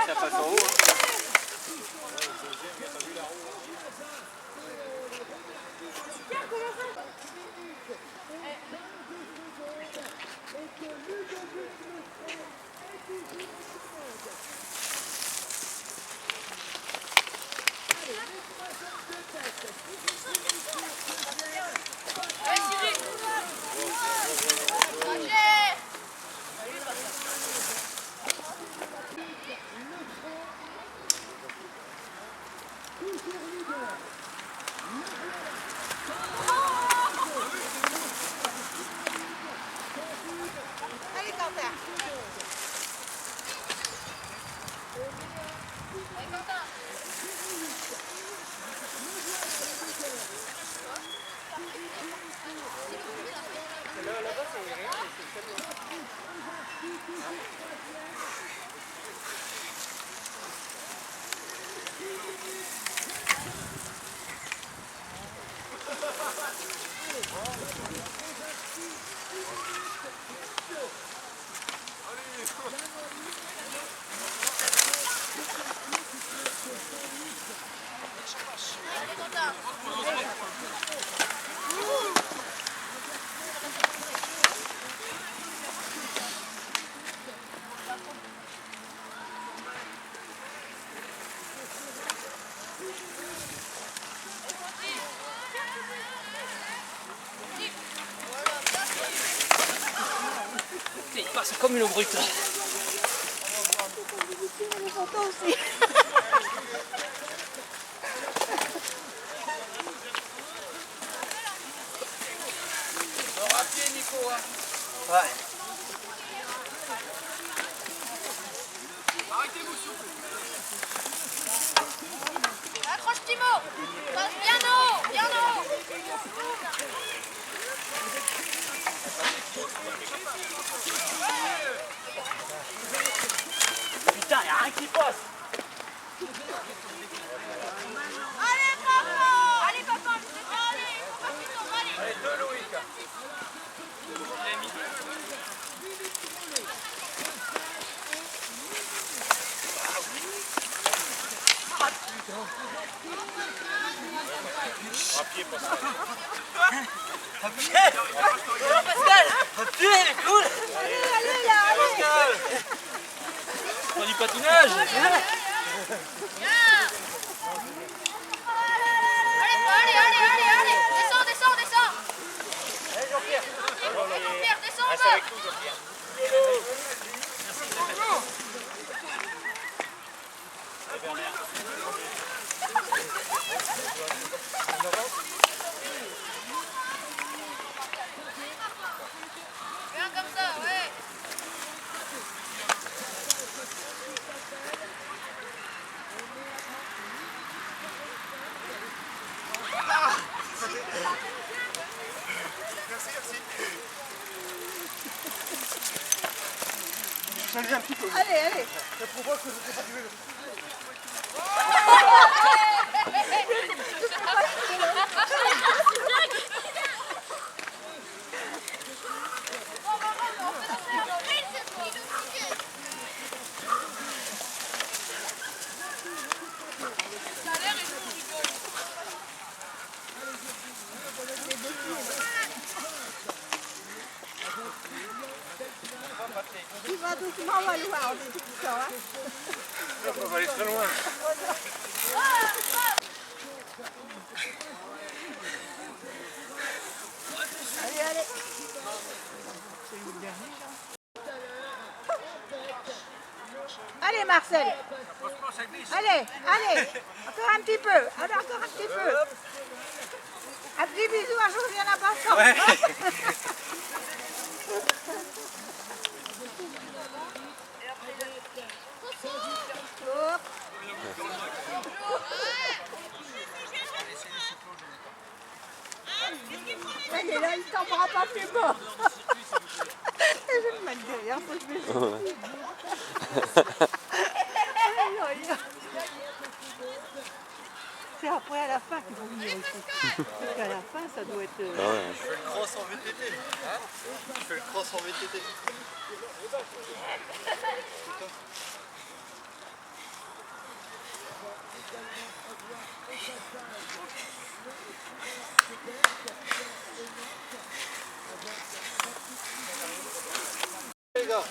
Ça passe en haut. Allez, Quentin. Là-bas, c'est rien, c'est tellement... Il passe comme une brute. Les photos aussi. À pied, Nico. Ouais. Arrêtez-vous, s'il vous plaît. Accroche Timo. Passe bien haut, bien haut. Putain, y'a rien qui passe. Allez papa. Allez papa, allez. Faut pas que tu tombes, allez. Allez, deux Loïc. À pied, Pascal. À pied. Pascal. À pied, il est cool. Allez là, allez. Pascal. Pas du patinage. Allez. Descends. Allez, Jean-Pierre. Jean-Pierre, descends en Reste bas. avec nous, Jean-Pierre. Allez, Bernard. Viens comme ça, ouais. Allez, un petit peu. Allez. Ça prouve que je ne sais pas jouer. doucement, Walou, on est tout ça. Hein. On va aller très loin. Allez, allez. Allez, Marcel. Allez, allez. Encore un petit peu. Allez, encore un petit peu. Un petit bisou à Josiane en passant. Ouais. Elle est là, il ne t'en pas plus bas. Je vais me mettre derrière, faut que je me C'est après à la fin qu'il faut venir ici. Parce qu'à la fin, ça doit être... Ah ouais. Je fais le cross en VTT. Hein? Je fais le cross en VTT. Les gars.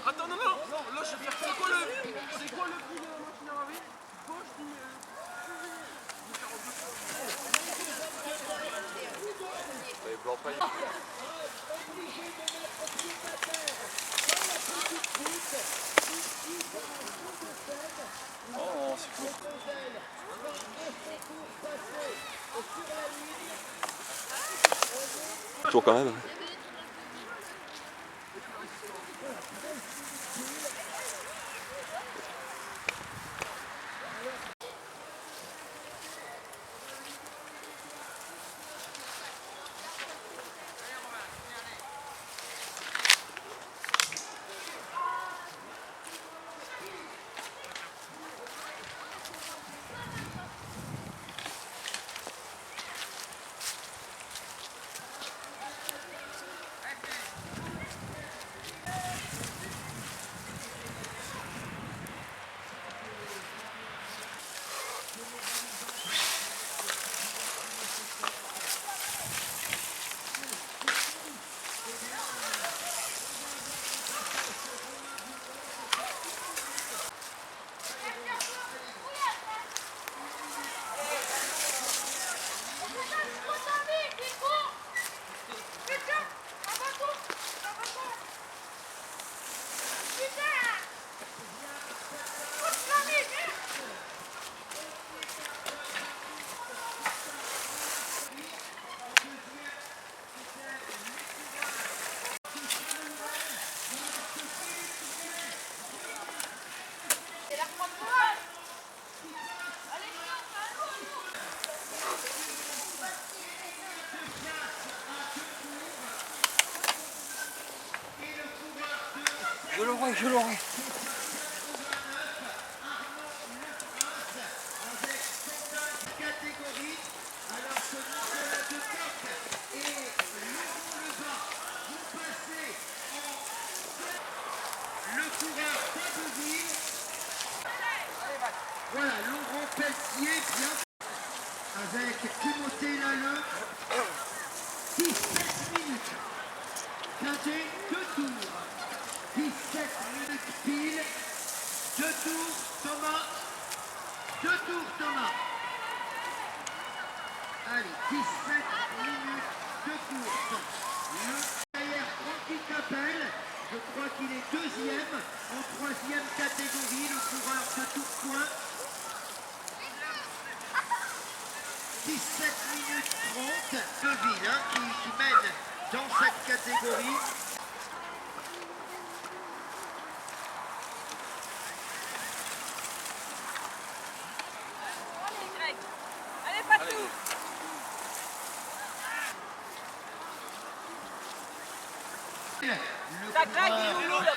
Attends, non, là je vais faire c'est quoi le prix de la machine à laver? Gauche, Les blancs paillés. Oh, c'est cool. Toujours quand même. Je l'aurai. Voilà, Laurent Pelletier, bien, avec Timothée Lalleux, 17 minutes. Quintet, 2 tours. 17 minutes pile. 2 tours, Thomas. 2 tours, Thomas. Allez, 17 minutes, 2 tours. Le derrière Francky Capel, je crois qu'il est deuxième en troisième catégorie, le coureur de Tourcoing. 17 minutes 30, Deville qui mène dans cette catégorie. Allez, Patou. Le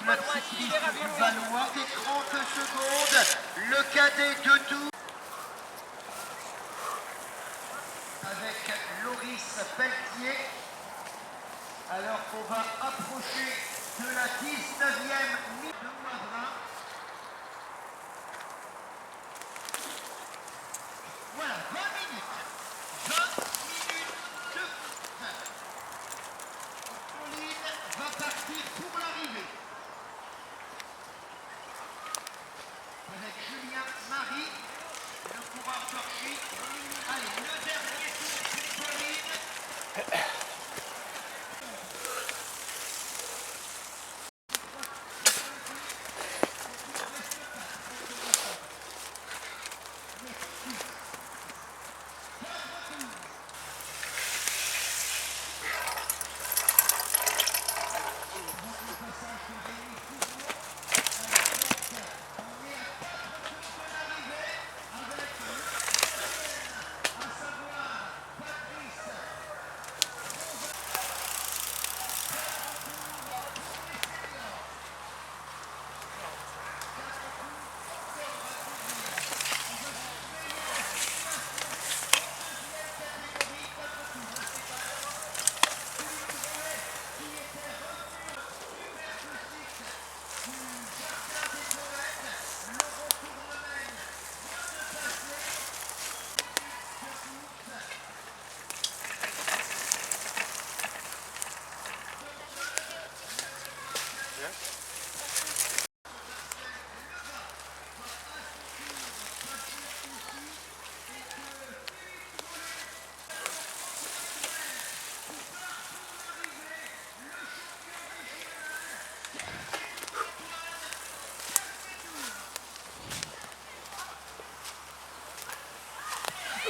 club cycliste du Valois et 30 secondes, le cadet de tours avec Loris Pelletier, alors qu'on va approcher de la 19e minute de Wavrin. va partir pour l'arrivée. Avec Julien Marie, le coureur torché. Allez, le dernier tour, c'est Pauline.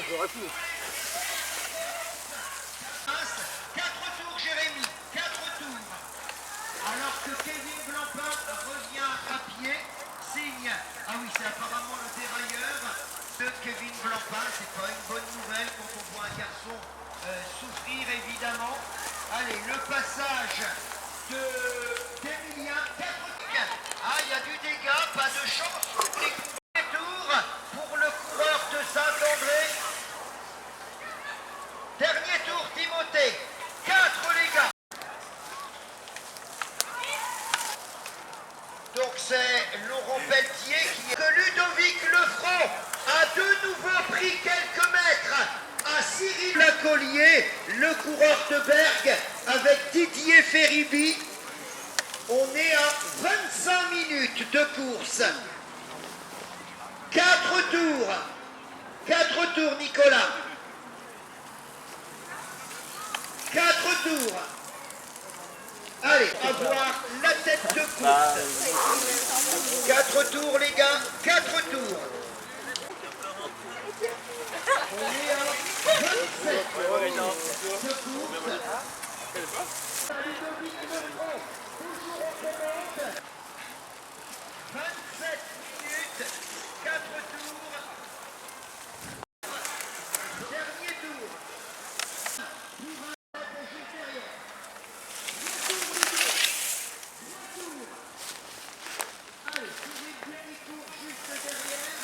J'aurais pu. 4 tours, Jérémy, 4 tours. Alors que Kevin Blancpain revient à pied, signe. Ah oui, c'est apparemment le dérailleur de Kevin Blancpain. C'est pas une bonne nouvelle quand on voit un garçon souffrir, évidemment. Allez, le passage d'Emilien, 4 tours. Ah, il y a du dégât, pas de chance pour les tours pour le coureur de Saint-André. Dernier tour, Timothée. 4 les gars. Donc c'est Laurent Pelletier qui est que Ludovic Lefranc a de nouveau pris quelques mètres à Cyril Lacollier, le coureur de Berg, avec Didier Feribi. On est à 25 minutes de course. 4 tours. 4 tours, Nicolas. 4 tours. Allez, à voir la tête de course. 4 tours, les gars. 4 tours. On est à 27 de course. Ludovic Lefranc, toujours en commande. 27 minutes, 4 tours. Dernier tour. Juste derrière. Allez, Cyril Buny court juste derrière.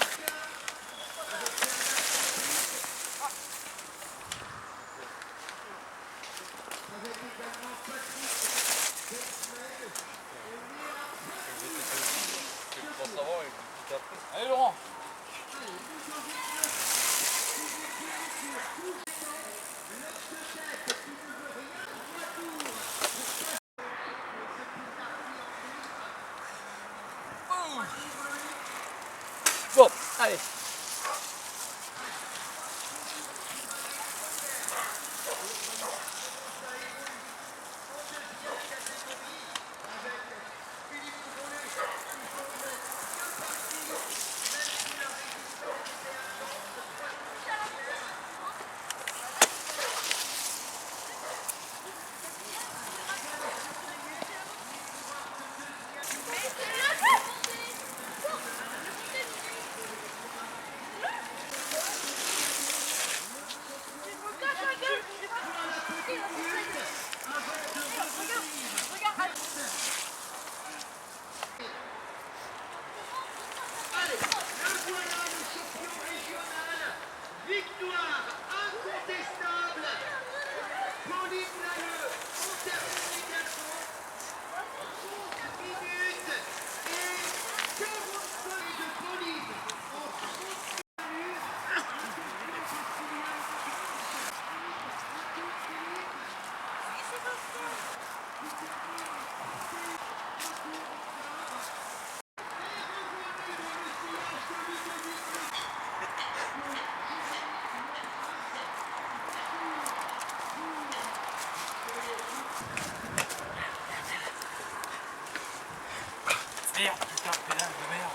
Avec également Patrick Dexmel. Allez Laurent. Bon, allez. Merde, putain, pédale de merde.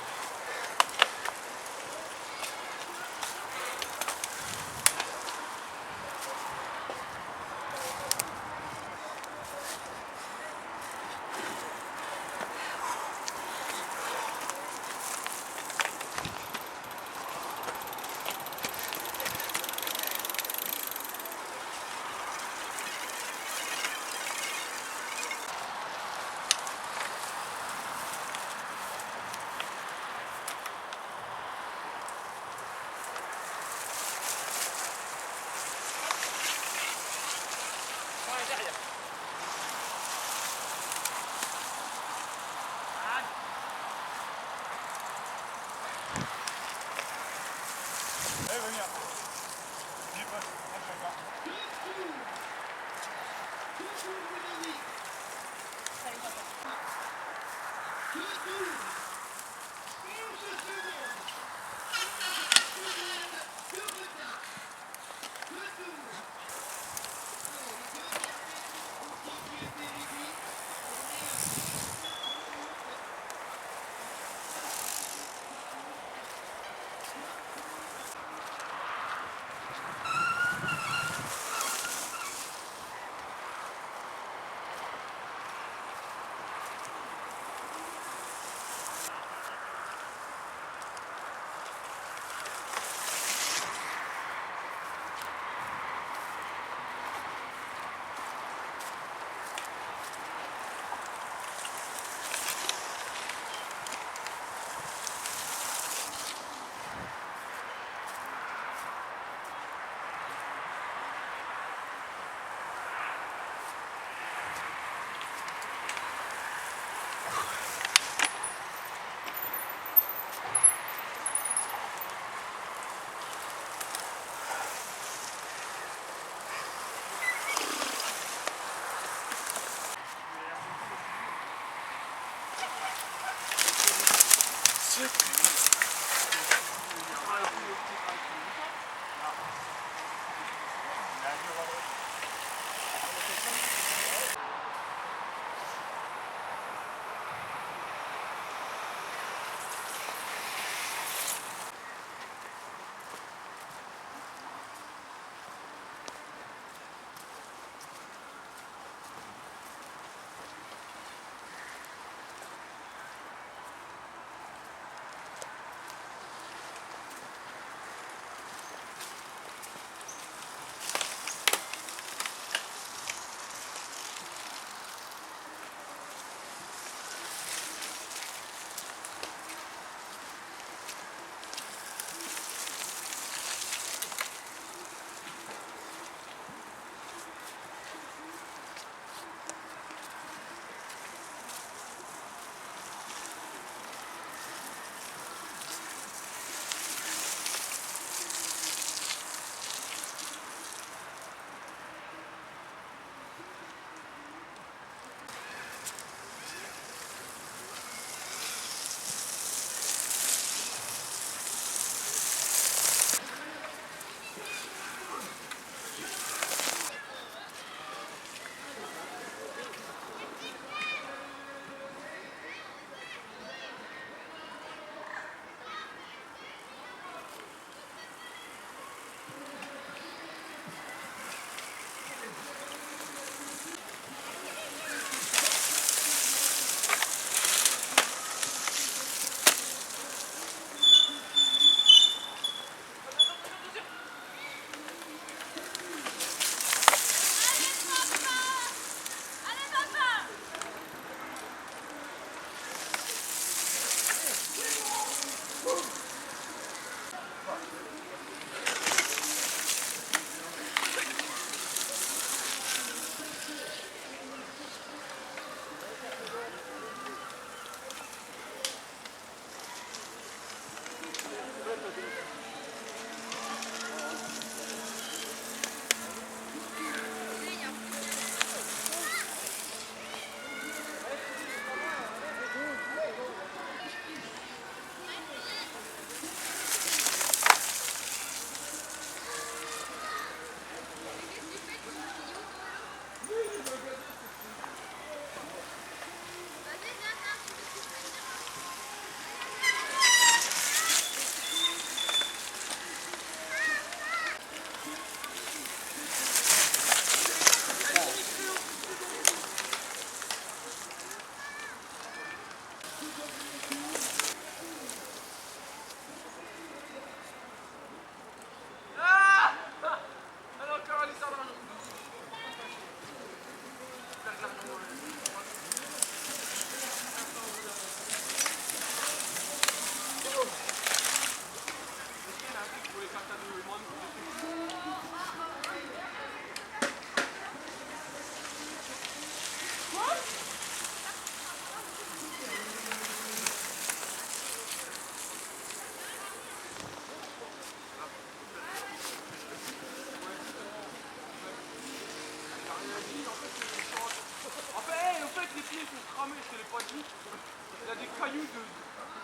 jamais, je te l'ai pas dit. Il y a des cailloux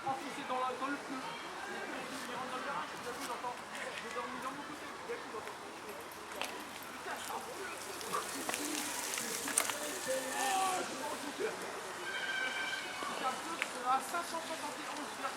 enfoncés dans le pneu. Il rentre dans le garage, il a vu, il entend. J'ai dormi dans mon côté, il a vu, il entend. C'est à 571,2.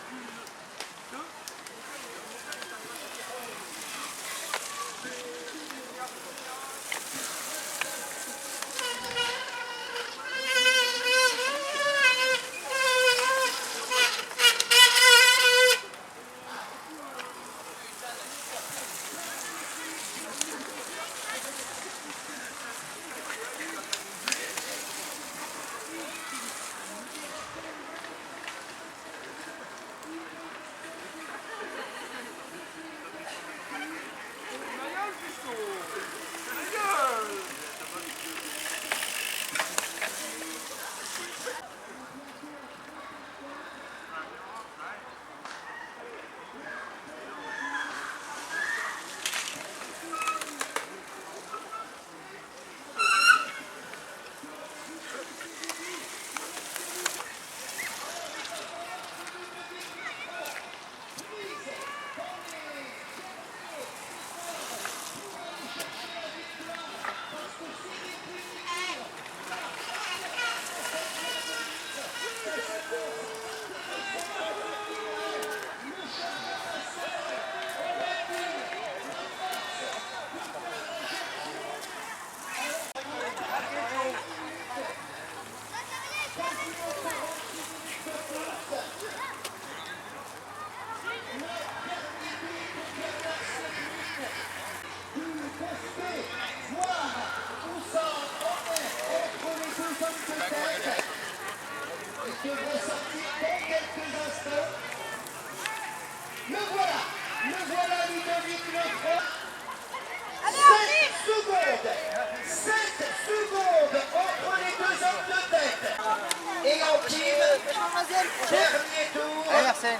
Le voilà Ludovic Lefranc. 7 secondes entre les deux hommes de tête. Et en team, dernier tour. Allez, Marcel.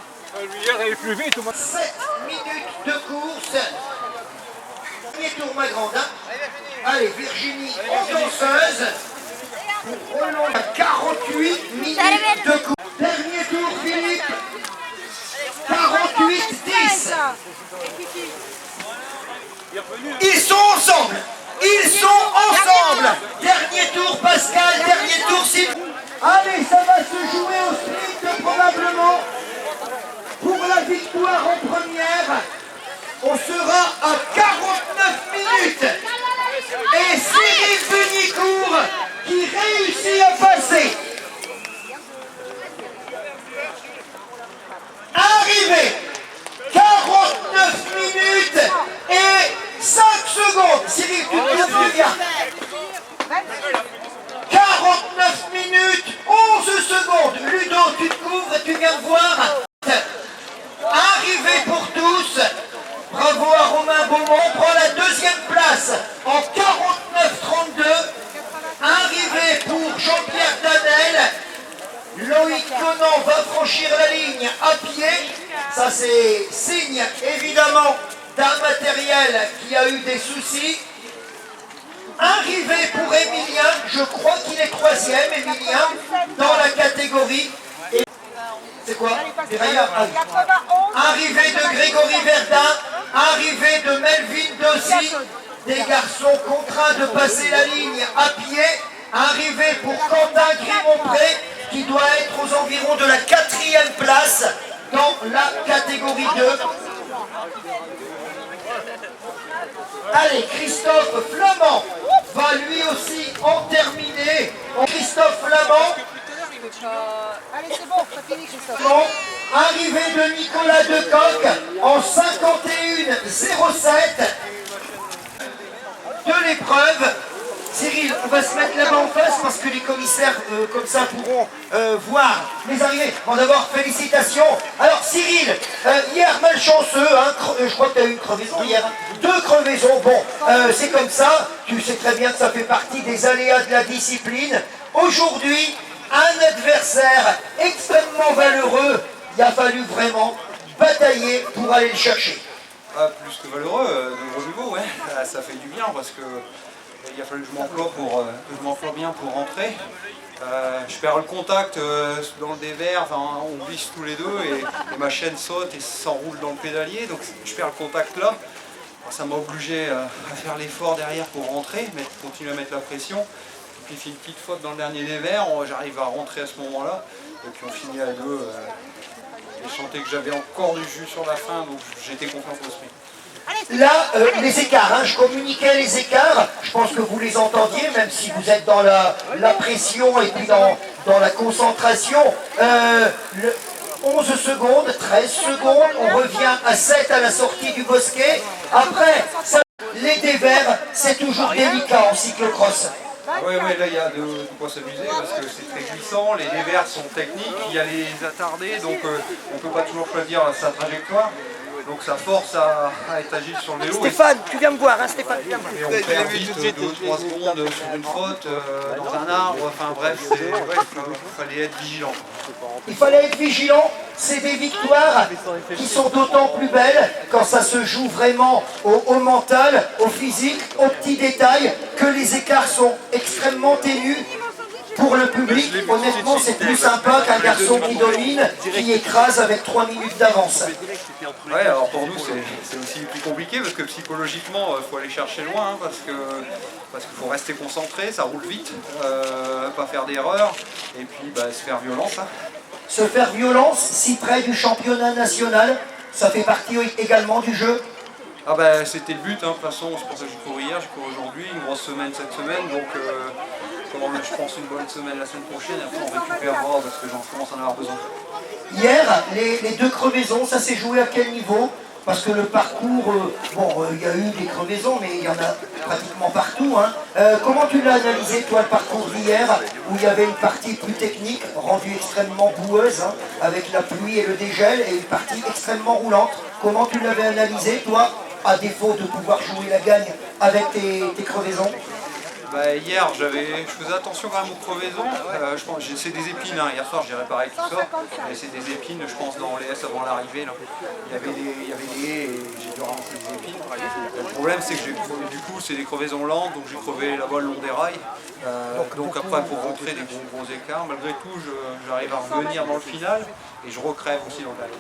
Hier, elle est plus vite, ou 7 minutes de course. Dernier tour, ma grande. Hein. Allez, Virginie, en danseuse. Pour prolonger 48 minutes de course. Dernier tour, Philippe. 48-10. Ils sont ensemble. Ils sont ensemble. Dernier tour, Pascal. Dernier tour, Sylvain. Allez, ça va se jouer au sprint probablement. Pour la victoire en première, on sera à 49 minutes. Et Cyril Benicourt qui réussit à passer. Arrivé, 49 minutes et 5 secondes. Cyril, tu te bien. 49 minutes, 11 secondes. Ludo, tu te couvres, tu viens de voir. Arrivé pour tous. Bravo à Romain Beaumont. On prend la deuxième place en 49-32. Arrivé pour Jean-Pierre Danel. Loïc Conan va franchir la ligne à pied. Ça c'est signe évidemment d'un matériel qui a eu des soucis. Arrivé pour Emilien, je crois qu'il est troisième, Emilien, dans la catégorie. C'est quoi? Des railleurs. Arrivé de Grégory Verdun, arrivé de Melvin Dossi, des garçons contraints de passer la ligne à pied. Arrivé pour Quentin Grimont-Pré, qui doit être aux environs de la 4e place dans la catégorie 2. Allez, Christophe Flamand va lui aussi en terminer. Christophe Flamand. Allez, c'est bon, ça finit, Christophe. Bon, arrivée de Nicolas Decoq en 51-07 de l'épreuve. Cyril, on va se mettre là-bas en face parce que les commissaires comme ça pourront voir les arrivées. Bon, d'abord, félicitations. Alors Cyril, hier malchanceux, hein, je crois que tu as eu une crevaison hier. 2 crevaisons, bon, c'est comme ça. Tu sais très bien que ça fait partie des aléas de la discipline. Aujourd'hui, un adversaire extrêmement valeureux. Il a fallu vraiment batailler pour aller le chercher. Ah, plus que valeureux, de gros niveau, ouais. Ça fait du bien parce que il a fallu que je m'emploie bien pour rentrer. Je perds le contact dans le dévers, enfin, on glisse tous les deux et ma chaîne saute et s'enroule dans le pédalier, donc je perds le contact là. Ça m'a obligé à faire l'effort derrière pour rentrer, mais continuer à mettre la pression. Et puis il fait une petite faute dans le dernier dévers, j'arrive à rentrer à ce moment-là, et puis on finit à deux. Et je sentais que j'avais encore du jus sur la fin, donc j'étais confiant pour le sprint. Là, les écarts, hein, je communiquais les écarts, je pense que vous les entendiez, même si vous êtes dans la pression et puis dans la concentration. 11 secondes, 13 secondes, on revient à 7 à la sortie du bosquet. Après, les dévers, c'est toujours délicat en cyclocross. Oui, là il y a de quoi s'amuser parce que c'est très glissant, les dévers sont techniques, il y a les attardés, donc on ne peut pas toujours choisir sa trajectoire. Donc ça force à être agile sur le vélo. Stéphane, tu viens me voir, hein, Stéphane, viens me voir. Et on perd vite 2-3 secondes sur une faute, dans un arbre, enfin bref, il fallait être vigilant. Il fallait être vigilant, c'est des victoires qui sont d'autant plus belles quand ça se joue vraiment au mental, au physique, aux petits détails, que les écarts sont extrêmement ténus. Pour le public, honnêtement, c'est plus sympa qu'un garçon qui domine, qui écrase avec 3 minutes d'avance. Ouais, alors pour nous c'est aussi plus compliqué parce que psychologiquement il faut aller chercher loin, hein, parce qu'il faut rester concentré, ça roule vite, pas faire d'erreur et puis se faire violence. Hein. Se faire violence, si près du championnat national, ça fait partie également du jeu. Ah c'était le but, hein, de toute façon, c'est pour ça que je cours hier, je cours aujourd'hui, une grosse semaine cette semaine, donc je pense une bonne semaine la semaine prochaine et après on récupère parce que j'en commence à en avoir besoin. Hier, les deux crevaisons, ça s'est joué à quel niveau? Parce que le parcours, il y a eu des crevaisons, mais il y en a pratiquement partout. Hein. Comment tu l'as analysé, toi, le parcours d'hier, où il y avait une partie plus technique, rendue extrêmement boueuse, hein, avec la pluie et le dégel, et une partie extrêmement roulante? Comment tu l'avais analysé, toi, à défaut de pouvoir jouer la gagne avec tes crevaisons? Hier, je faisais attention quand même aux crevaisons. Je pense c'est des épines. Hein. Hier soir, j'ai réparé tout ça. Mais c'est des épines, je pense, dans les S avant l'arrivée. Il y avait des haies et j'ai dû ramasser des épines. Le problème, c'est que du coup, c'est des crevaisons lentes, donc j'ai crevé là-bas le long des rails. Donc après, pour rentrer des gros écarts, malgré tout, j'arrive à revenir dans le final et je recrève aussi dans le dernier.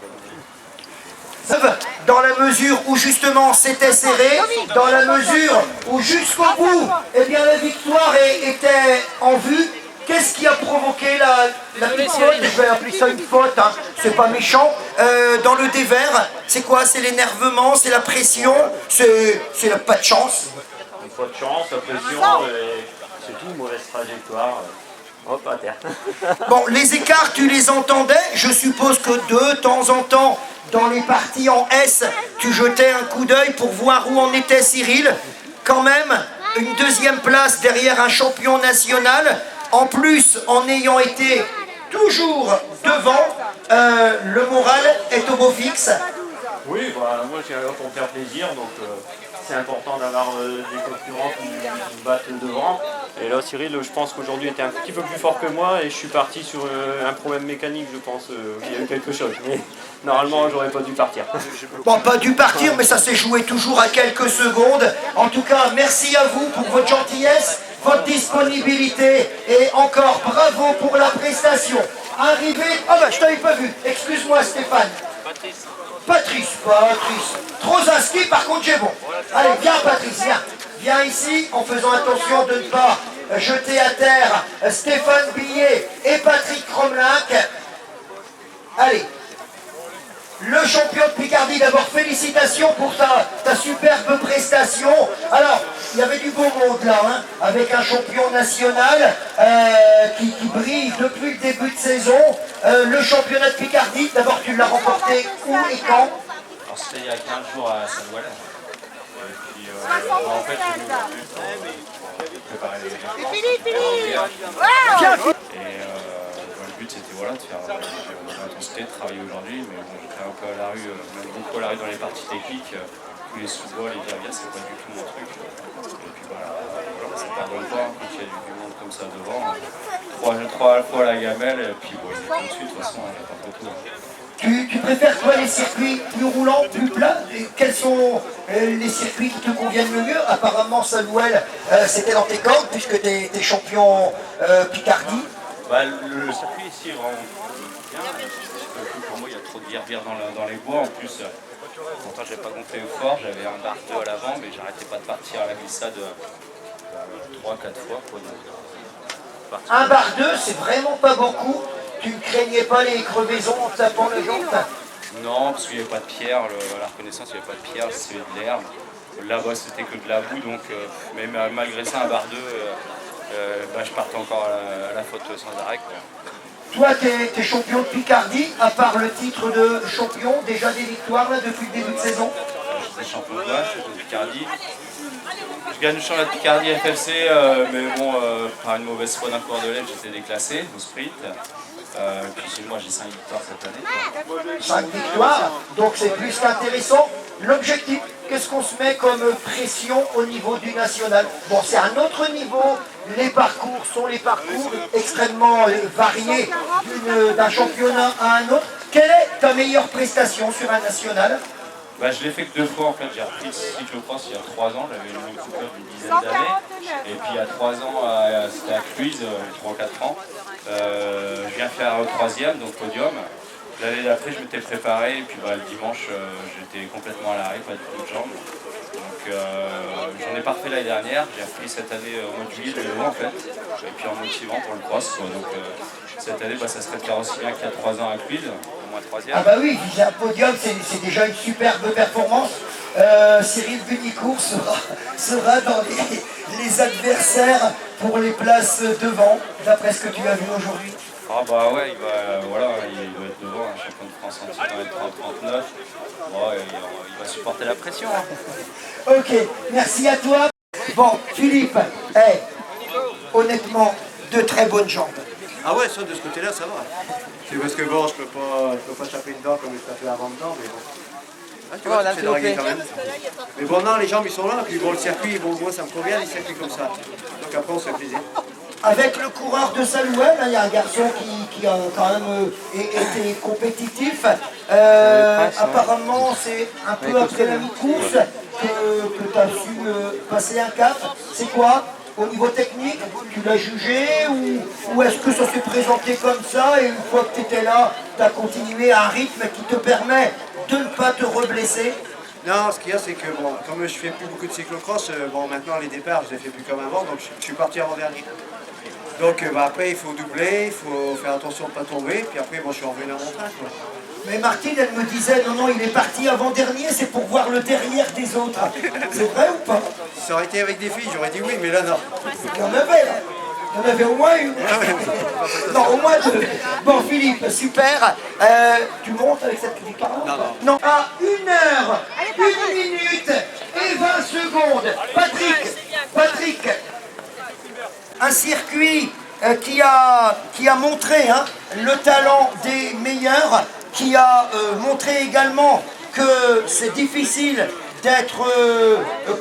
Dans la mesure où justement c'était serré, dans la mesure où jusqu'au bout, eh bien la victoire était en vue. Qu'est-ce qui a provoqué la petite faute? Je vais appeler ça une faute, hein. C'est pas méchant. Dans le dévers, c'est quoi? C'est l'énervement, c'est la pression, c'est pas de chance. Pas de chance, la pression, et c'est tout, mauvaise trajectoire. Hop, à terre. Bon, les écarts, tu les entendais? Je suppose que de temps en temps, dans les parties en S, tu jetais un coup d'œil pour voir où en était Cyril. Quand même, une deuxième place derrière un champion national. En plus, en ayant été toujours devant, le moral est au beau fixe. Oui, moi je suis là pour me faire plaisir, donc c'est important d'avoir des concurrents qui me battent devant. Et là, Cyril, je pense qu'aujourd'hui était un petit peu plus fort que moi et je suis parti sur un problème mécanique, je pense qu'il y a eu quelque chose. Mais normalement, j'aurais pas dû partir. Bon, pas dû partir, mais ça s'est joué toujours à quelques secondes. En tout cas, merci à vous pour votre gentillesse, votre disponibilité et encore bravo pour la prestation. Arrivé... Oh je t'avais pas vu. Excuse-moi, Stéphane. Patrice. Trozinski, par contre, j'ai bon. Allez, viens, Patrice, viens. Viens ici, en faisant attention de ne pas jeter à terre Stéphane Billet et Patrick Cromlinck. Allez. Le champion de Picardie, d'abord félicitations pour ta superbe prestation. Alors, il y avait du beau monde là, hein, avec un champion national qui brille depuis le début de saison. Le championnat de Picardie, d'abord tu l'as remporté où et quand? Alors c'était il y a 15 jours à Saint-Ouel. Et puis en fait j'ai aujourd'hui pour préparer les le but c'était de faire l'intensité, de travailler aujourd'hui, mais bon, j'étais un peu à la rue, même beaucoup à la rue dans les parties techniques, tous les sous-bois, les derrière, c'est pas du tout mon truc. Et puis voilà, ça pardonne pas quand il y a du monde comme ça devant. Trois fois la gamelle, et puis bon, il est au-dessus, de toute façon, il n'y a pas de retour. Tu préfères toi les circuits plus roulants, plus plats? Quels sont les circuits qui te conviennent le mieux? Apparemment Saint-Ouel c'était dans tes cordes puisque tu es champion Picardie. Bah, le circuit ici est vraiment bien. Pour moi, il y a trop de vire dans les bois. En plus, pourtant, j'ai pas gonflé fort. J'avais un bar 2 à l'avant, mais j'arrêtais pas de partir à la glissade 3-4 fois. Quoi, donc, Un bar 2, c'est vraiment pas beaucoup. Tu ne craignais pas les crevaisons en tapant la jante? non, parce qu'il n'y avait pas de pierre. À la reconnaissance, il n'y avait pas de pierre, c'était de l'herbe. Là-bas, c'était que de la boue. Donc, mais malgré ça, un bar 2, bah, je partais encore à la faute sans arrêt. Quoi. Toi, tu es champion de Picardie, à part le titre de champion, déjà des victoires là, depuis le début de saison? J'étais champion de Bois, champion de Picardie. Je gagne le championnat de Picardie FFC, mais bon, par une mauvaise foi d'un coureur de lèvres, j'étais déclassé au sprint. Puis chez moi, j'ai 5 victoires cette année. 5 victoires, donc c'est plus qu'intéressant. L'objectif, qu'est-ce qu'on se met comme pression au niveau du national? Bon, c'est un autre niveau. Les parcours sont les parcours extrêmement variés d'un championnat à un autre. Quelle est ta meilleure prestation sur un national? Bah, je l'ai fait que 2 fois en fait, j'ai repris le cyclocross il y a 3 ans, j'avais une Cooper d'une dizaine d'années. Et puis il y a 3 ans, c'était à Cluise, 3 ou 4 ans. Je viens faire au 3e, donc podium. L'année d'après, je m'étais préparé, et puis bah, le dimanche, j'étais complètement à l'arrêt, pas du tout de jambes. Donc j'en ai pas refait l'année dernière, j'ai repris cette année au mois de juillet, le vélo en fait, et puis en motivant pour le cross. Quoi. Donc cette année, bah, ça serait de faire aussi bien qu'il y a 3 ans à Cluise, au moins 3e. Ah bah oui, viser un podium, c'est déjà une superbe performance. Cyril Bunicourt sera dans les adversaires pour les places devant, d'après ce que tu as vu aujourd'hui. Ah bah ouais, il va être devant, un champion de France en titre, 30-39. Ouais, il va supporter la pression. Hein. Ok, merci à toi. Bon, Philippe, honnêtement, de très bonnes jambes. Ah ouais, ça de ce côté-là, ça va. C'est parce que bon, je peux pas taper dedans comme je tapais avant dedans, mais bon. Ah, tu vois, tu fais draguer quand même. Mais bon, non, les jambes ils sont là, puis bon, le circuit, bon, moi ça me convient, les circuits comme ça. Donc après, on se fait plaisir. Avec le coureur de Salouel, il y a un garçon qui a quand même été compétitif. Apparemment, c'est un peu après la mi-course que tu as su passer un cap. C'est quoi? Au niveau technique, tu l'as jugé ou est-ce que ça s'est présenté comme ça et une fois que tu étais là, tu as continué à un rythme qui te permet de ne pas te reblesser? Non, ce qu'il y a, c'est que bon, comme je fais plus beaucoup de cyclocross, bon, maintenant les départs, je les fais plus comme avant, donc je suis parti avant-dernier. Donc bah, après, il faut doubler, il faut faire attention de ne pas tomber, puis après, bon, je suis revenu à mon train. Quoi. Mais Martine, elle me disait, non, il est parti avant-dernier, c'est pour voir le derrière des autres. C'est vrai ou pas? Ça aurait été avec des filles, j'aurais dit oui, mais là, non. Il y en avait, là. Il y en avait au moins une. Non, au moins 2. Bon, Philippe, super. Tu montes avec cette petite parole? Non. À 1 heure, 1 minute et 20 secondes. Patrick, un circuit qui a montré le talent des meilleurs, qui a montré également que c'est difficile d'être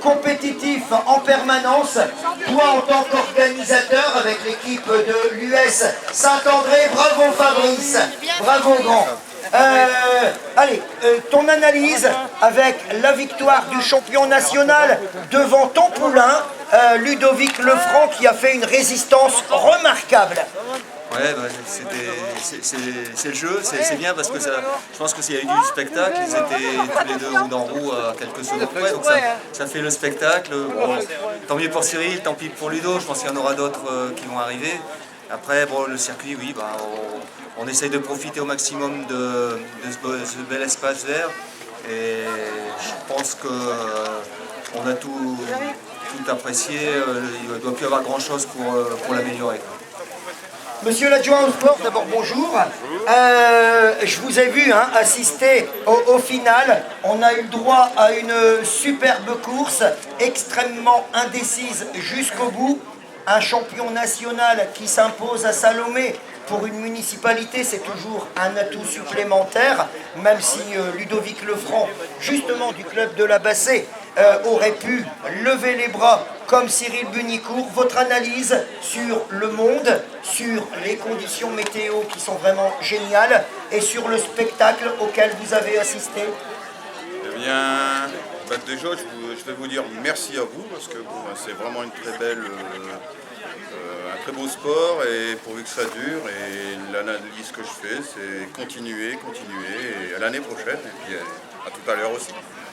compétitif en permanence. Toi, en tant qu'organisateur avec l'équipe de l'US Saint-André, bravo Fabrice, bravo grand. Allez, ton analyse avec la victoire du champion national devant ton poulain, Ludovic Lefranc, qui a fait une résistance remarquable. Ouais, bah, c'est le jeu, c'est bien parce que ça, je pense qu'il y a eu du spectacle, ils étaient tous les deux roue dans roue à quelques secondes près, donc ça fait le spectacle. Bon, tant mieux pour Cyril, tant pis pour Ludo, je pense qu'il y en aura d'autres qui vont arriver. Après, bon, le circuit, oui, bah, on essaye de profiter au maximum de ce bel espace vert et je pense qu'on a tout apprécié, il ne doit plus y avoir grand chose pour l'améliorer. Monsieur l'adjoint au sport, d'abord bonjour. Je vous ai vu assister au final. On a eu le droit à une superbe course, extrêmement indécise jusqu'au bout. Un champion national qui s'impose à Salomé pour une municipalité, c'est toujours un atout supplémentaire, même si Ludovic Lefranc, justement du club de la Bassée, aurait pu lever les bras comme Cyril Bunicourt. Votre analyse sur le monde, sur les conditions météo qui sont vraiment géniales et sur le spectacle auquel vous avez assisté? Eh bien, déjà, je vais vous dire merci à vous parce que bon, c'est vraiment un très beau sport et pourvu que ça dure. Et l'analyse que je fais, c'est continuer, et à l'année prochaine. Et puis à tout à l'heure aussi.